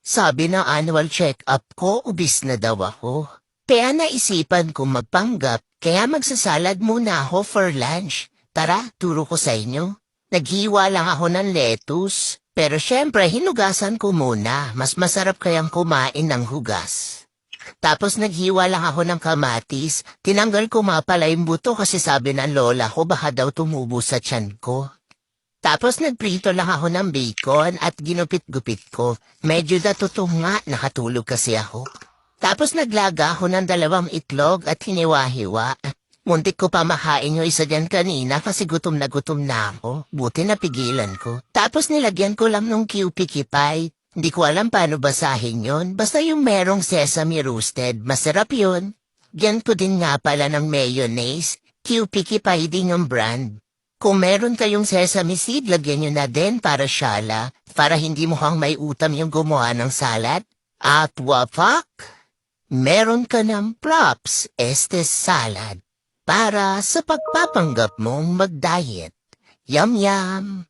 Sabi ng annual check-up ko, ubis na daw ako. Kaya naisipan ko magpanggap, kaya magsasalad muna ako for lunch. Tara, turo ko sa inyo. Naghiwa lang ako ng lettuce. Pero syempre, hinugasan ko muna. Mas masarap kayang kumain ng hugas. Tapos naghiwa lang ako ng kamatis. Tinanggal ko nga pala yung buto kasi sabi ng lola ko baka daw tumubo sa tiyan ko. Tapos nagprito lang ako ng bacon at ginupit-gupit ko. Medyo natutong nga, nakatulog kasi ako. Tapos naglaga ako ng 2 itlog at hiniwa-hiwa. Muntik ko pa makain yung isa dyan kanina kasi gutom na ako. Buti napigilan ko. Tapos nilagyan ko lang ng QP-Kipay. Hindi ko alam paano basahin yon. Basta yung merong sesame roasted, masarap yun. Yan ko din nga pala ng mayonnaise. QP-Kipay din yung brand. Kung meron kayong sesame seed, lagyan nyo na din para syala, para hindi mukhang may utam yung gumawa ng salad. At wapak, meron ka ng props, este salad, para sa pagpapanggap mong mag-diet. Yum yum!